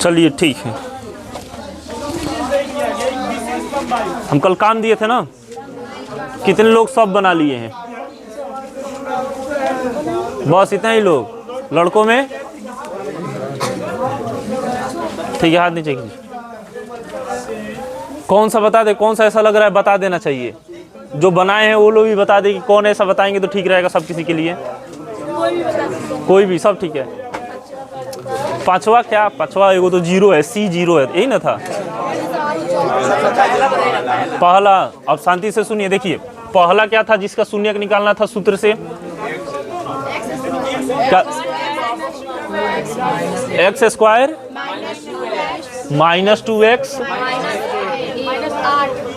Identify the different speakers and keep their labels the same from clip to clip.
Speaker 1: चलिए ठीक है, हम कल काम दिए थे ना, कितने लोग सब बना लिए हैं? बस इतना ही लोग, लड़कों में? ठीक है, हाथ नीचे कीजिए। कौन सा बता दे, कौन सा ऐसा लग रहा है बता देना चाहिए। जो बनाए हैं वो लोग भी बता दे कि कौन ऐसा बताएंगे तो ठीक रहेगा सब किसी के लिए। कोई भी, सब ठीक है। पांचवा क्या? पांचवा एगो तो जीरो है, सी जीरो है, यही ना था पहला। अब शांति से सुनिए, देखिए पहला क्या था जिसका शून्य निकालना था सूत्र से? क्या? X square minus 2x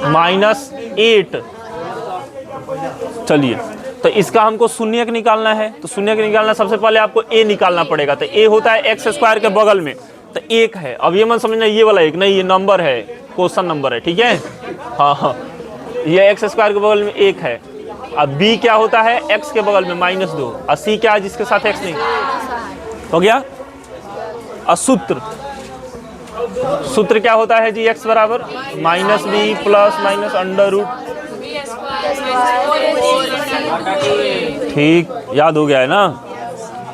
Speaker 1: minus 8। चलिए, तो इसका हमको शून्य निकालना है, तो शून्य निकालना सबसे पहले आपको a निकालना पड़ेगा। तो a होता है एक्स स्क्वायर के बगल में, तो एक है। अब ये मत समझना ये वाला एक नहीं, ये नंबर है, क्वेश्चन नंबर है, ठीक है। हाँ हाँ, ये एक्स स्क्वायर के बगल में एक है। अब b क्या होता है? x के बगल में -2। और c क्या है जिसके साथ x नहीं? हो गया। और सूत्र क्या होता है जी? x बराबर -b plus minus under root. ठीक, याद हो गया है ना?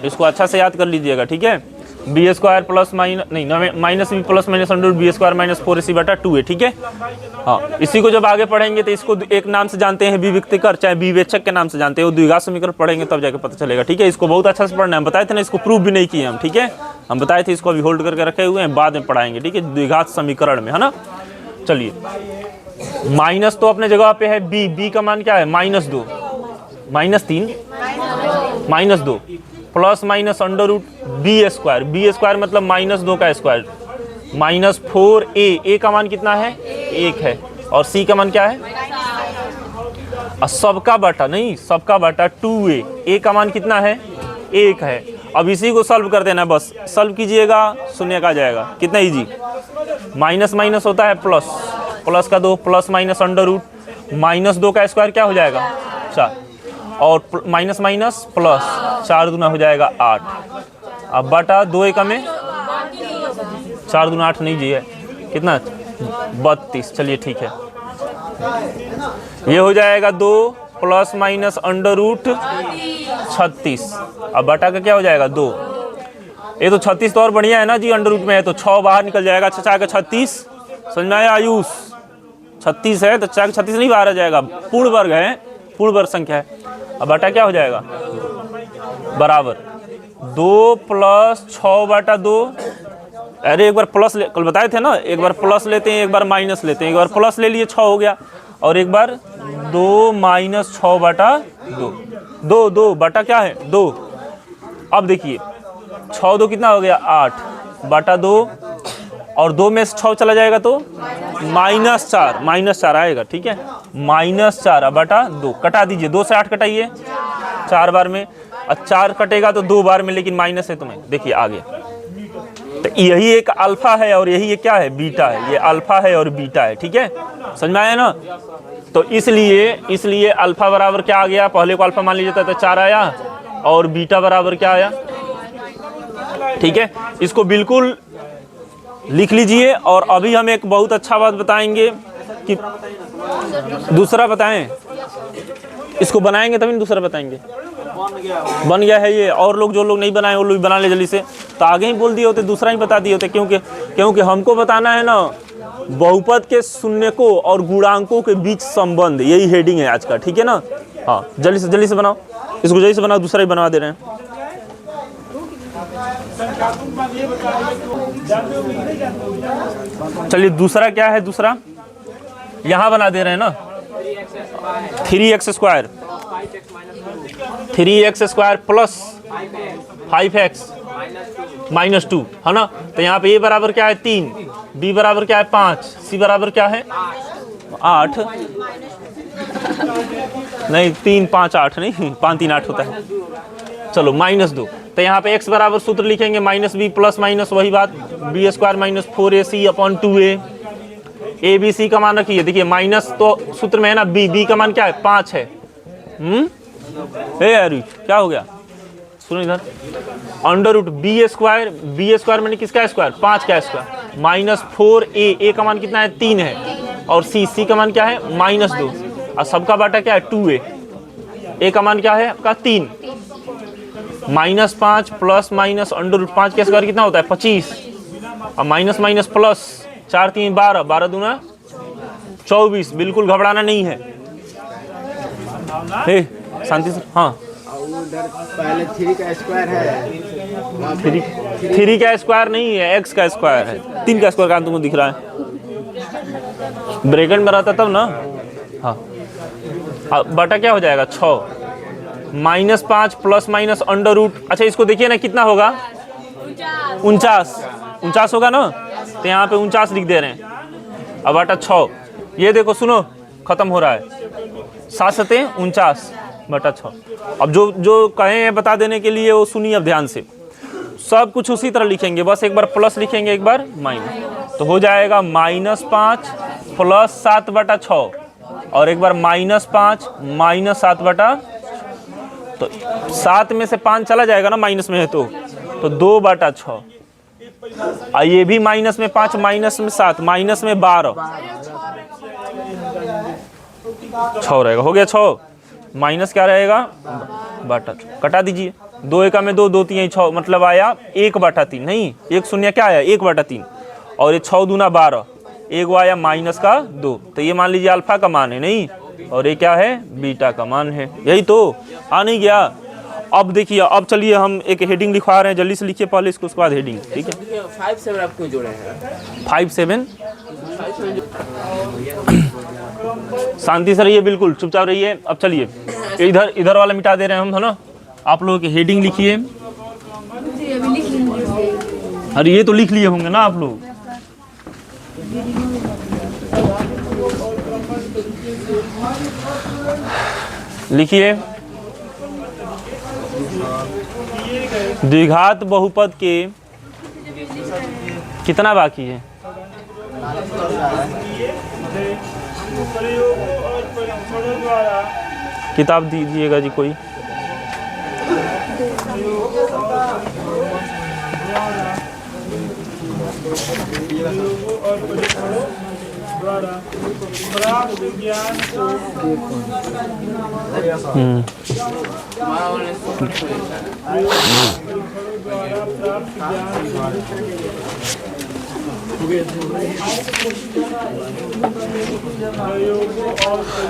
Speaker 1: इसको अच्छा से याद कर लीजिएगा, ठीक है। B square plus minus B plus minus under root B square minus 4ac बटा 2 है, ठीक है। हाँ, इसी को जब आगे पढ़ेंगे तो इसको एक नाम से जानते हैं विविक्तिकर, चाहे विवेचक के नाम से जानते हैं। वो द्विघात समीकरण पढ़ेंगे तब जाके पता चलेगा, ठीक है। इसको बहुत अच्छा से पढ़ना है, हम बताए थे ना, इसको प्रूव भी नहीं किए हम, ठीक है। हम बताए थे, इसको अभी होल्ड करके रखे हुए हैं, बाद में पढ़ाएंगे, ठीक है, द्विघात समीकरण में, है ना। चलिए, माइनस तो अपने जगह पे है, बी का मान क्या है? -2 -3 -2 plus minus under root B square मतलब -2 का स्क्वायर -4a का मान कितना है? 1 है। और c का मान क्या है? और सबका बटा नहीं, सबका बटा 2a का मान कितना है? 1 है। अब इसी को सॉल्व कर देना, बस सॉल्व कीजिएगा, शून्य का आ जाएगा। कितना इजी, माइनस माइनस होता है प्लस, प्लस का 2 प्लस माइनस अंडर रूट -2 का स्क्वायर क्या हो जाएगा? 4, और माइनस माइनस प्लस 4 दूना हो जाएगा 8। अब बटा 2 एकम में 4 दूना 8 नहीं जी है, कितना? 32। चलिए ठीक है, ये हो जाएगा 2 प्लस माइनस अंडर रूट 36। अब बटा का क्या हो जाएगा? 2। ये तो 36 तो और बढ़िया है ना जी, अंडर रूट में है तो 6 बाहर निकल जाएगा। 6 का 36, समझ में आया आयुष? 36 है तो 4 का 36 नहीं बाहर आ जाएगा, पूर्ण वर्ग है, पूर्ण वर्ग संख्या है। अब बटा क्या हो जाएगा? बराबर 2 प्लस 6 बटा 2। अरे एक बार प्लस कल बताए थे ना, एक बार प्लस लेते हैं, एक बार माइनस लेते हैं। एक बार प्लस ले लिए 6 हो गया, और एक बार 2 माइनस 6 बटा 2। 2 बटा क्या है? 2। अब देखिए 6 2 कितना हो गया? 8 बटा 2, और 2 में से 6 चला जाएगा तो -4 आएगा, ठीक है। -4 बटा 2, कटा दीजिए, 2 से 8 कटाइए 4 बार में, और 4 कटेगा तो 2 बार में, लेकिन माइनस है तुम्हें। देखिए आगे, तो यही एक अल्फा है और यही एक क्या है? बीटा है। ये अल्फा है और बीटा है, ठीक है, समझ में आया ना। तो इसलिए अल्फा बराबर क्या आ गया? पहले को अल्फा मान लीजिए तो 4 आया, और बीटा बराबर क्या आया? ठीक है, इसको बिल्कुल लिख लीजिए। और अभी हम एक बहुत अच्छा बात बताएंगे कि दूसरा बताएं, इसको बनाएंगे तभी दूसरा बताएंगे। बन गया है ये, और लोग जो लोग नहीं बनाए वो लोग बना ले जल्दी से। तो आगे ही बोल दिए होते, दूसरा ही बता दिए होते, क्योंकि हमको बताना है ना बहुपद के शून्यकों और गुणांकों के बीच संबंध, यही हेडिंग है आज का, ठीक है ना। हाँ, जल्दी से बनाओ, इसको जल्दी से बनाओ, दूसरा ही बनवा दे रहे हैं। चलिए दूसरा क्या है? दूसरा यहाँ बना दे रहे हैं ना, 3x square plus 5x minus 2, है ना। तो यहाँ पे a बराबर क्या है? 3, b बराबर क्या है? 5, c बराबर क्या है? 8 नहीं, 3 5 8 नहीं, 5 3 8 होता है। चलो -2, तो यहाँ पे x बराबर सूत्र लिखेंगे -b प्लस माइनस वही बात, b square minus 4ac upon 2a। a b c का मान रखिए, देखिए माइनस तो सूत्र में है ना, b का मान क्या है? 5 है। यार क्या हो गया? सुनो इधर, अंडर रूट बी स्क्वायर मैंने किसका स्क्वायर, 5 का स्क्वायर, माइनस 4a, a का मान कितना है 3 है, और c का मान क्या है -2, और सबका बाटा क्या है 2a, a का मान क्या है आपका 3, -5 प्लस माइनस अंडर रूट 5 का स्क्वायर कितना होता है 25, और माइनस माइनस प्लस 4 3 12, 12 दूना 24, बिल्कुल घबराना नहीं है। हे शांति से, हाँ
Speaker 2: उधर पहले 3 का स्क्वायर है,
Speaker 1: 3 का स्क्वायर नहीं है, x का स्क्वायर है, 3 का स्क्वायर कहाँ तुमको दिख रहा है, ब्रैकेट में रहता तब ना। हाँ अब बटा क्या हो जाएगा 6, -5 प्लस माइनस अंडर रूट, अच्छा इसको देखिए ना कितना होगा 49 होगा ना, तो यहाँ पे 49 लिख दे रहे हैं, अब बटा 6, ये देखो सुनो खत्म हो रहा है, 7 सते 49 बटा 6। अब जो कहे हैं बता देने के लिए वो सुनिए अब ध्यान से, सब कुछ उसी तरह लिखेंगे, बस एक बार प्लस लिखेंगे एक बार माइनस, तो हो जाएगा -5 प्लस 7 बटा 6, और एक बार -5 माइनस 7 बटा, तो 7 में से 5 चला जाएगा ना माइनस में है, तो 2 बटा 6, और ये भी माइनस में 5 माइनस में 7 माइनस में 12, 6 रहेगा, हो गया 6, माइनस क्या रहेगा बटा 6, कटा दीजिए, 2 एका में 2, 2 3 6, मतलब आया 1 बटा 3, नहीं 1 शून्य क्या आया 1 बटा 3, और ये 6 दूना 12, एक आया माइनस का 2, तो ये मान लीजिए अल्फा का मान है नहीं, और ये क्या है बीटा का मान है, यही तो आ नहीं गया। अब देखिए, अब चलिए हम एक हेडिंग लिखवा रहे हैं, जल्दी से लिखिए पहले इसको, उसके बाद हेडिंग, ठीक है।
Speaker 2: 5 7 आप क्यों जोड़े हैं,
Speaker 1: 5 7 शांति से रहिए, बिल्कुल चुपचाप रहिए। अब चलिए इधर वाला मिटा दे रहे हैं हम, है ना, आप लोगों की हेडिंग लिखिए, अरे ये तो लिख लिए होंगे ना आप लोग, लिखिए द्विघात बहुपद के कितना बाकी है, किताब दीजिएगा जी कोई,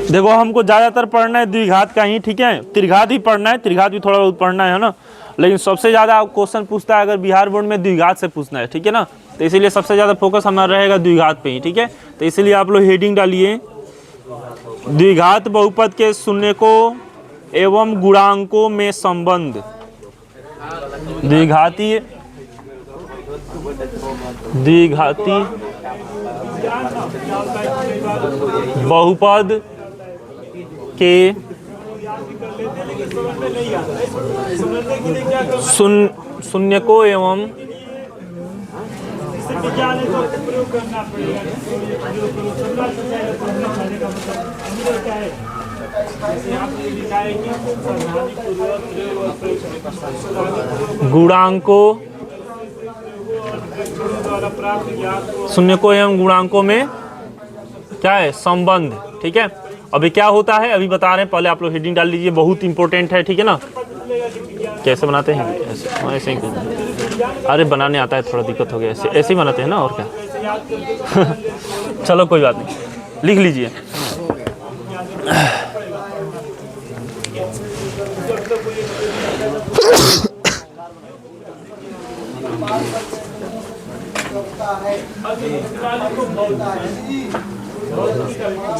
Speaker 1: देखो हमको ज्यादातर पढ़ना है द्विघात का ही, ठीक है, त्रिघात भी पढ़ना है, त्रिघात भी थोड़ा बहुत पढ़ना है ना, लेकिन सबसे ज्यादा क्वेश्चन पूछता है अगर बिहार बोर्ड में द्विघात से पूछना है, ठीक है ना, तो इसीलिए सबसे ज्यादा फोकस हमारा रहेगा द्विघात पे ही, ठीक है। तो इसीलिए आप लोग हेडिंग डालिए द्विघात बहुपद के शून्यकों एवं गुणांकों में संबंध, द्विघाती बहुपद के शून्यकों एवं गुणांकों, शून्यकों एवं गुणांकों में क्या है संबंध, ठीक है। अभी क्या होता है अभी बता रहे हैं, पहले आप लोग हेडिंग डाल लीजिए, बहुत इंपॉर्टेंट है, ठीक है ना। कैसे बनाते हैं ऐसे ही, अरे बनाने आता है, थोड़ा दिक्कत हो गया, ऐसे ही बनाते हैं ना, और क्या चलो कोई बात नहीं, लिख लीजिए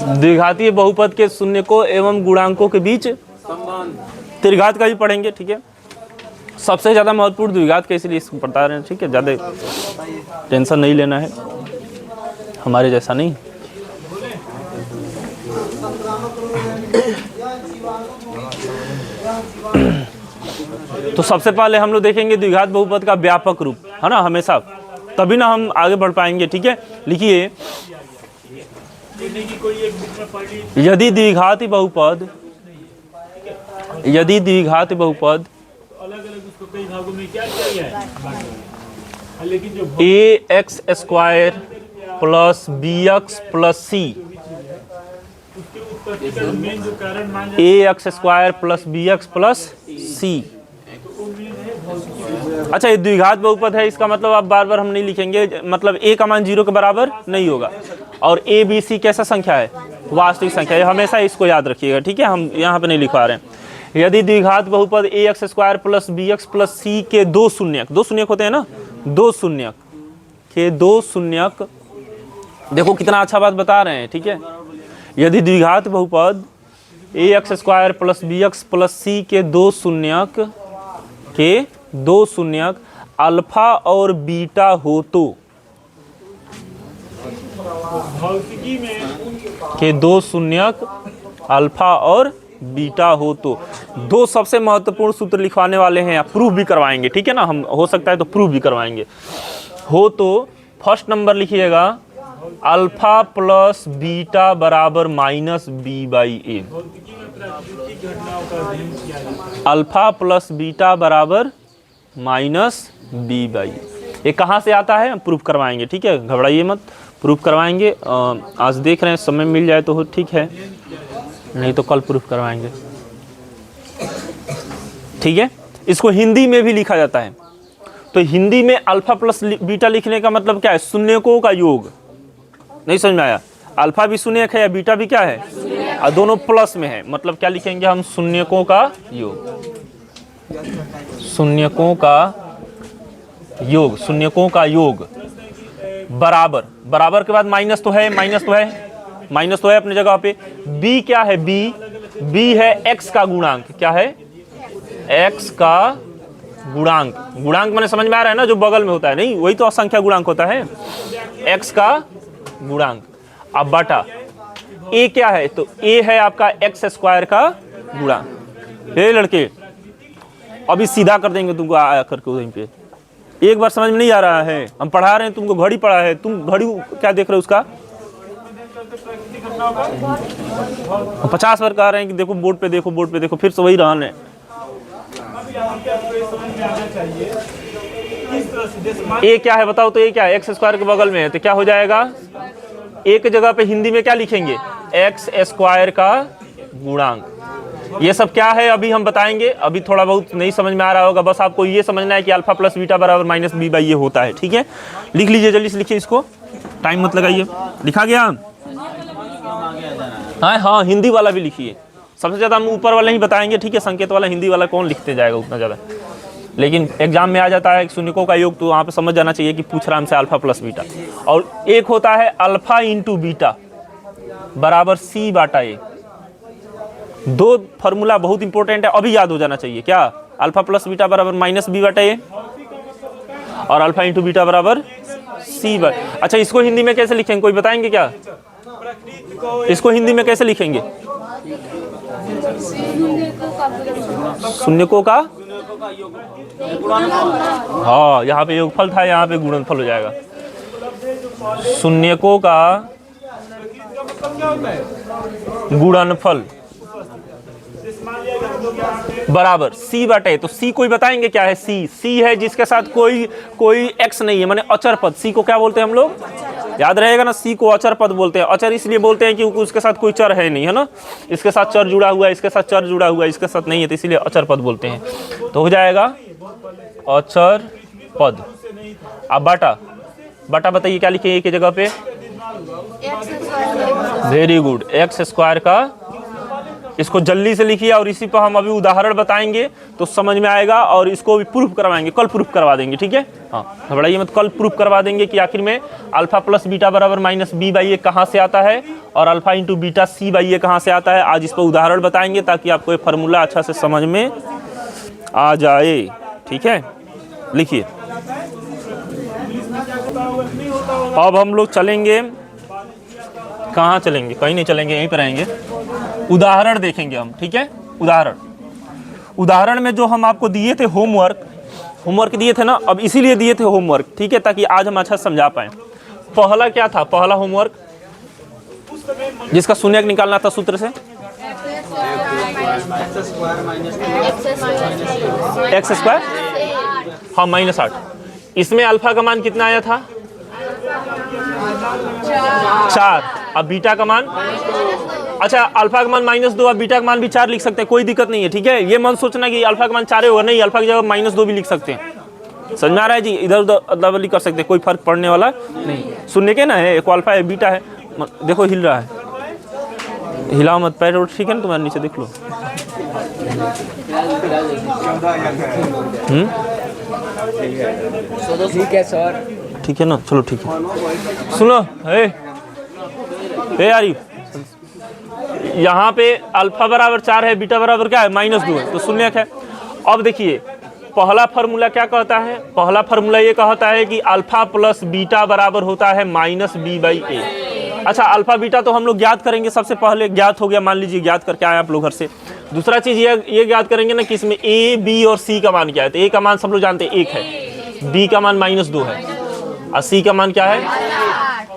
Speaker 1: द्विघातीय बहुपद के शून्यकों एवं गुणांकों के बीच त्रिघात का भी पढ़ेंगे, ठीक है। सबसे ज्यादा महत्वपूर्ण द्विघात का, इसलिए इसको बता रहे हैं, ठीक है, ज्यादा टेंशन नहीं लेना है, हमारे जैसा नहीं। तो सबसे पहले हम लोग देखेंगे द्विघात बहुपद का व्यापक रूप, है ना, हमेशा, तभी ना हम आगे बढ़ पाएंगे, ठीक है। लिखिए यदि द्विघाती बहुपद
Speaker 3: कई भागों में क्या किया गया है, लेकिन जो
Speaker 1: a x square plus b x plus c,
Speaker 3: उसके उत्पत्ति का मेन जो कारण मान
Speaker 1: a x square plus b x plus c. अच्छा, ये द्विघात बहुपद है, इसका मतलब आप बार बार हम नहीं लिखेंगे, मतलब ए का मान 0 के बराबर नहीं होगा। और ए बी सी कैसा संख्या है, वास्तविक संख्या है, हमेशा इसको याद रखिएगा, ठीक है। हम यहाँ पे नहीं लिखवा रहे हैं। यदि द्विघात बहुपद a x square plus b x plus c के दो शून्यक होते हैं ना, दो शून्यक के दो शून्यक, देखो कितना अच्छा बात बता रहे हैं, ठीक है। यदि द्विघात बहुपद a x square plus b x plus c के दो शून्यक अल्फा और बीटा हो तो,
Speaker 3: भौतिकी में
Speaker 1: के दो शून्यक अल्फा और बीटा हो तो, दो सबसे महत्वपूर्ण सूत्र लिखवाने वाले हैं, प्रूफ भी करवाएंगे, ठीक है ना। हम हो सकता है तो प्रूफ भी करवाएंगे। हो तो फर्स्ट नंबर लिखिएगा, अल्फा प्लस बीटा बराबर माइनस बी बाई ए।
Speaker 3: भौतिकी में प्राकृतिक घटनाओं का अध्ययन किया जाता है।
Speaker 1: अल्फा प्लस बीटा बराबर माइनस बी बाई, ये कहाँ से आता है हम प्रूफ करवाएंगे, ठीक है, घबराइए मत, प्रूफ करवाएंगे। आज देख रहे हैं, समय मिल जाए तो ठीक है, नहीं तो कल प्रूफ करवाएंगे, ठीक है। इसको हिंदी में भी लिखा जाता है, तो हिंदी में अल्फा प्लस बीटा लिखने का मतलब क्या है, शून्यकों का योग। नहीं समझ में आया, अल्फा भी शून्यक है या बीटा भी क्या है, और दोनों प्लस में है, मतलब क्या लिखेंगे हम, शून्यकों का योग, शून्यकों का योग बराबर, बराबर के बाद माइनस तो है, माइनस तो है अपनी जगह पे। b क्या है, b है x का गुणांक, क्या है, x का गुणांक, गुणांक मैंने समझ में आ रहा है ना, जो बगल में होता है, नहीं वही तो असंख्या गुणांक होता है, x का गुणांक। अब बटा a क्या है, तो a है आपका एक्स स्क्वायर का गुणांक। ये लड़के अभी सीधा कर देंगे तुमको आया करके वहीं पे, एक बार समझ में नहीं आ रहा है, हम पढ़ा रहे हैं, तुमको घड़ी पढ़ा है, तुम घड़ी क्या देख रहे हो उसका, 50 बार कह रहे हैं कि देखो बोर्ड पे देखो, बोर्ड पे देखो, फिर से वही रहन है। ए क्या है बताओ तो, ए क्या है, एक्स स्क्वायर के बगल में है, तो क्या हो जाएगा, एक जगह पे हिंदी में क्या लिखेंगे, एक्स स्क्वायर का गुणांक। ये सब क्या है अभी हम बताएंगे, अभी थोड़ा बहुत नहीं समझ में आ रहा होगा, बस आपको ये समझना है कि अल्फा प्लस बीटा बराबर माइनस बी बाई ये होता है, ठीक है। लिख लीजिए, जल्दी से लिखिए, इसको टाइम मत लगाइए। लिखा गया, हाँ हिंदी वाला भी लिखिए, सबसे ज़्यादा हम ऊपर वाला ही बताएंगे, ठीक है, संकेत वाला हिंदी वाला कौन लिखते जाएगा उतना ज़्यादा, लेकिन एग्जाम में आ जाता है शून्यकों का योग, तो वहाँ पे समझ जाना चाहिए कि पूछ रहा हमसे अल्फा प्लस बीटा। और एक होता है अल्फा इंटू बीटा बराबर सी बाटा ए, दो फॉर्मूला बहुत इंपॉर्टेंट है, अभी याद हो जाना चाहिए, क्या, अल्फा प्लस बीटा बराबर माइनस बी बाटा ए और अल्फा इंटू बीटा बराबर सी बाय। अच्छा, इसको हिंदी में कैसे लिखेंगे, कोई बताएंगे क्या, इसको हिंदी में कैसे लिखेंगे, शून्यकों का, हाँ यहाँ पे योगफल था, यहाँ पे गुणनफल हो जाएगा, शून्यकों का गुणनफल बराबर सी बाटे, तो सी कोई बताएंगे क्या है, सी है जिसके साथ कोई एक्स नहीं है, माने अचर पद, सी को क्या बोलते हैं हम लोग, याद रहेगा ना, सी को अचर पद बोलते हैं। अचर इसलिए बोलते हैं क्योंकि उसके साथ कोई चर है नहीं, है ना, इसके साथ चर जुड़ा हुआ है, इसके साथ चर जुड़ा हुआ है, इसके साथ नहीं है, तो इसलिए अचर पद बोलते हैं। तो हो जाएगा अचर पद। अब बाटा बताइए क्या लिखे एक ही जगह पे, वेरी गुड, एक्स स्क्वायर का, इसको जल्दी से लिखिए और इसी पर हम अभी उदाहरण बताएंगे तो समझ में आएगा, और इसको भी प्रूफ करवाएंगे, कल प्रूफ करवा देंगे, ठीक है, हाँ घबराइए मत, कल प्रूफ करवा देंगे कि आखिर में अल्फा प्लस बीटा बराबर माइनस बी बाई ए कहाँ से आता है और alpha into beta c by a कहाँ से आता है। आज इस पर उदाहरण बताएंगे ताकि आपको ये फार्मूला अच्छा से समझ में आ जाए, ठीक है। लिखिए, अब हम लोग चलेंगे, कहाँ चलेंगे, कहीं नहीं चलेंगे, यहीं पर रहेंगे, उदाहरण देखेंगे हम, ठीक है। उदाहरण में जो हम आपको दिए थे होमवर्क दिए थे ना, अब इसीलिए दिए थे होमवर्क, ठीक है, ताकि आज हम अच्छा समझा पाए। पहला क्या था, पहला होमवर्क जिसका शून्यक निकालना था सूत्र से, एक्स स्क्वायर हाँ -8। इसमें अल्फा का मान कितना आया था? 4। अब बीटा का मान, अच्छा अल्फा का मान -2, अब बीटा का मान भी 4 लिख सकते हैं, कोई दिक्कत नहीं है, ठीक है। ये मन सोचना कि अल्फा का मान 4 होगा, नहीं, अल्फा की जगह -2 भी लिख सकते हैं। समझ में आ रहा है जी? इधर उधर अदला बदली कर सकते हैं, कोई फर्क पड़ने वाला नहीं। सुनने के ना है, एक अल्फा है, बीटा है, देखो हिल रहा है, हिलाओ मत, पैर ठीक है ना तुम्हारे नीचे, देख लो।
Speaker 2: ठीक है सर,
Speaker 1: ठीक है ना, चलो ठीक है। सुनो हे आरिफ, यहाँ पे अल्फा बराबर 4 है, बीटा बराबर क्या है? -2 है, तो शून्यक है। अब देखिए पहला फार्मूला क्या कहता है? पहला फार्मूला ये कहता है कि अल्फा प्लस बीटा बराबर होता है -b/a। अच्छा अल्फा बीटा तो हम लोग ज्ञात करेंगे, सबसे पहले ज्ञात हो गया, मान लीजिए ज्ञात करके आए आप लोग घर से। दूसरा चीज ये ज्ञात करेंगे ना कि इसमें a, b और c का मान क्या है। तो a का मान सब लोग जानते हैं 1 है, b का मान -2 है और c का मान क्या है?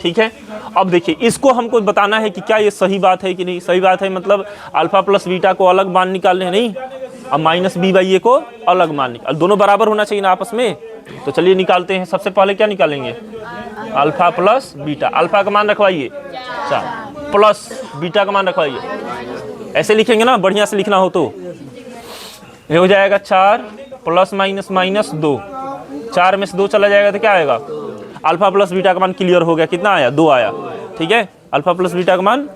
Speaker 1: ठीक है। अब देखिए इसको हमको बताना है कि क्या ये सही बात है कि नहीं। सही बात है, मतलब अल्फा प्लस बीटा को अलग मान निकालने हैं, नहीं, अब -b/a को अलग मान निकाल, दोनों बराबर होना चाहिए ना आपस में। तो चलिए निकालते हैं। सबसे पहले क्या निकालेंगे? Alpha plus beta. अल्फा का मान रखवाइए 4 प्लस बीटा का मान रखवाइए। ऐसे लिखेंगे ना, बढ़िया से लिखना हो तो ये हो जाएगा 4 प्लस माइनस 2। 4 में से 2 चला जाएगा तो क्या आएगा? अल्फा प्लस बीटा का मान क्लियर हो गया, कितना आया? 2 आया, ठीक है। अल्फा प्लस बीटा का मान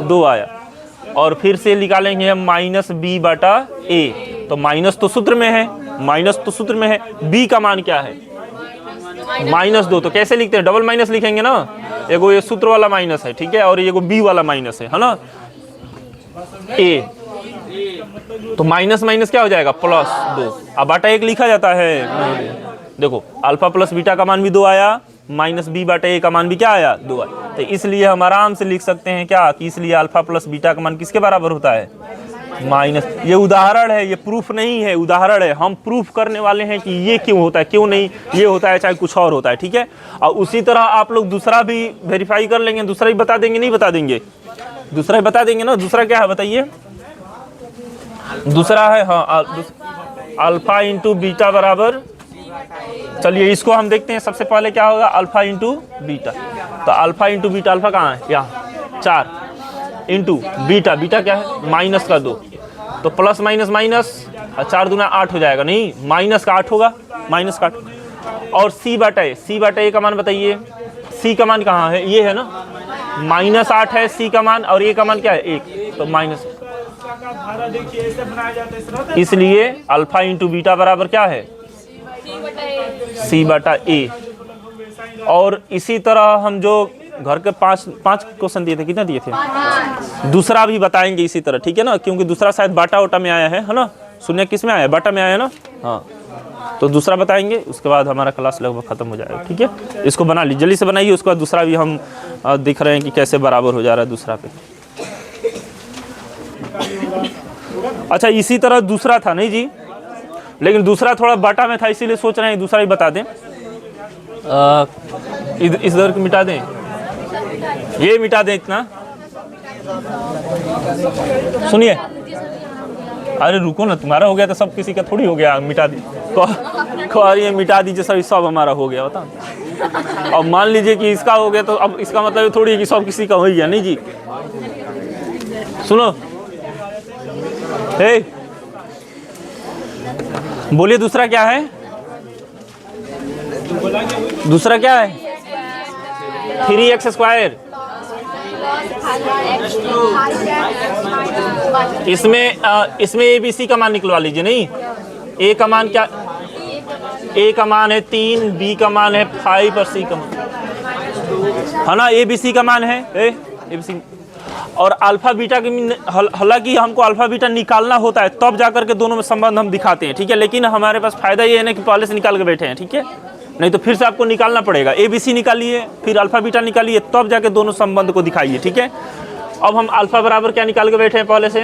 Speaker 1: 2 आया। और फिर से निकालेंगे हम -b/a। तो माइनस तो सूत्र में है, माइनस तो सूत्र में है। b का मान क्या है? -2। तो कैसे लिखते हैं? डबल माइनस लिखेंगे ना, एगो ये सूत्र वाला माइनस है, ठीक है, और ये b वाला माइनस है ना, a। तो माइनस माइनस क्या हो जाएगा? +2। अब बटा 1 लिखा जाता है। देखो अल्फा प्लस बीटा का मान भी 2 आया, -b/a का मान भी क्या आया? 2 आया। तो इसलिए हम आराम से लिख सकते हैं क्या कि इसलिए अल्फा प्लस बीटा का मान किसके बराबर होता है? माइनस। ये उदाहरण है, ये प्रूफ नहीं है, उदाहरण है। हम प्रूफ करने वाले हैं कि ये क्यों होता है, क्यों नहीं ये होता है, चाहे कुछ और होता है, ठीक है। और उसी तरह आप लोग दूसरा भी वेरीफाई कर लेंगे, दूसरा ही बता देंगे, नहीं बता देंगे? दूसरा ही बता देंगे ना। दूसरा क्या है बताइए? दूसरा है हाँ अल्फा इंटू बीटा बराबर, चलिए इसको हम देखते हैं। सबसे पहले क्या होगा? Alpha into beta. तो अल्फा इंटू बीटा, अल्फा कहाँ है? यहाँ 4 इंटू बीटा, बीटा क्या है? -2। तो प्लस माइनस माइनस, 4 दूना 8 हो जाएगा, नहीं माइनस का 8 होगा, माइनस का 8। और c/a का मान बताइए। c का मान कहाँ है? ये है ना, -8 है c का मान, और a का मान क्या है? 1। तो माइनस, इसलिए अल्फा इंटू बीटा बराबर क्या है? c/a। और इसी तरह हम जो घर के 5 क्वेश्चन दिए थे, कितना दिए थे? दूसरा भी बताएंगे इसी तरह, ठीक है ना, क्योंकि दूसरा शायद बाटा वोटा में आया है ना। सुनिए किस में आया? बाटा में आया ना, हाँ। तो दूसरा बताएंगे, उसके बाद हमारा क्लास लगभग खत्म हो जाएगा, ठीक है। इसको बना लीजिए, जल्दी से बनाइए, उसके बाद दूसरा भी हम दिख रहे हैं कि कैसे बराबर हो जा रहा है दूसरा पे। अच्छा इसी तरह दूसरा था, नहीं जी, लेकिन दूसरा थोड़ा बाटा में था, इसीलिए सोच रहे हैं दूसरा ही बता दें। इधर मिटा दें, ये मिटा दें इतना। सुनिए, अरे रुको ना, तुम्हारा हो गया तो सब किसी का थोड़ी हो गया। मिटा दी ये मिटा दीजिए सर, सब हमारा हो गया, बता। अब मान लीजिए कि इसका हो गया, तो अब इसका मतलब थोड़ी है कि सब किसी का हो गया, नहीं जी। सुनो, हे बोलिए दूसरा क्या है? दूसरा क्या है? 3x²। इसमें ABC का मान निकलवा लीजिए। नहीं, A का मान क्या? A का मान है 3, B का मान है 5 और C का मान है ना, ABC का मान है ABC। और अल्फा बीटा की, हालांकि हमको अल्फा बीटा निकालना होता है तब जाकर के दोनों में संबंध हम दिखाते हैं, ठीक है। लेकिन हमारे पास फायदा ये है ना कि पहले से निकाल के बैठे हैं, ठीक है, नहीं तो फिर से आपको निकालना पड़ेगा। ABC निकालिए, फिर अल्फा बीटा निकालिए, तब जाके दोनों संबंध को दिखाइए, ठीक है। अब हम अल्फा बराबर क्या निकाल के बैठे हैं? पहले से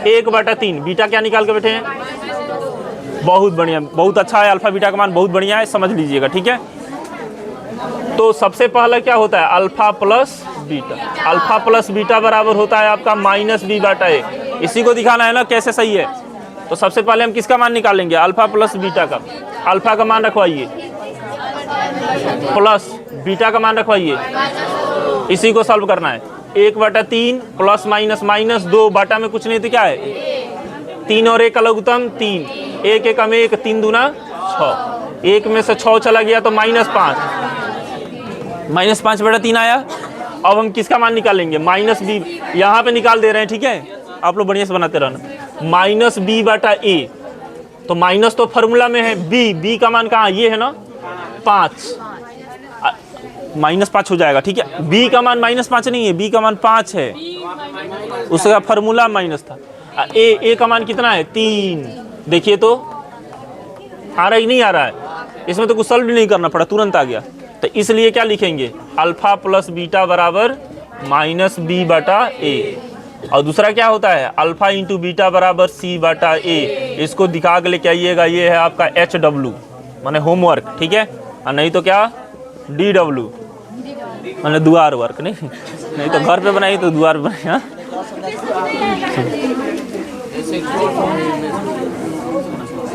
Speaker 1: 1/3। बीटा क्या निकाल के बैठे हैं? बहुत बढ़िया, बहुत अच्छा है, अल्फा बीटा का मान बहुत बढ़िया है, समझ लीजिएगा, ठीक है। तो सबसे पहला क्या होता है? Alpha plus beta. Alpha plus beta बराबर होता है आपका -b/a। इसी को दिखाना है ना कैसे सही है। तो सबसे पहले हम किसका मान निकालेंगे? अल्फा प्लस बीटा का। अल्फा का मान रखवाइए प्लस बीटा का मान रखवाइए, इसी को सॉल्व करना है। 1/3 प्लस माइनस माइनस 2 बाटा में कुछ नहीं तो क्या है 3 और 1 का लघुत्तम 3, 1 एकम 1, 3 दूना 6, 1 में से 6 चला गया तो -5, -5/3 आया। अब हम किसका मान निकालेंगे माइनस बी, यहाँ पे निकाल दे रहे हैं, ठीक है आप लोग बढ़िया से बनाते रहना। -b/a, तो माइनस तो फॉर्मूला में है, बी का मान कहाँ ये है ना 5, -5 हो जाएगा, ठीक है। बी का मान -5 नहीं है, बी का मान 5 है, उसका फॉर्मूला माइनस था। ए का मान कितना है 3, देखिए तो आ रहा ही नहीं आ रहा है, इसमें तो कुछ सॉल्व भी नहीं करना पड़ा, तुरंत आ गया। तो इसलिए क्या लिखेंगे अल्फा प्लस बीटा बराबर -b/a। और दूसरा क्या होता है अल्फा इंटू बीटा बराबर c/a। इसको दिखा के लेके आइएगा, ये है आपका HW माने होमवर्क, ठीक है, और नहीं तो क्या DW माने दुआर वर्क, नहीं तो घर पे बनाइए तो दुआर पे बनाइए।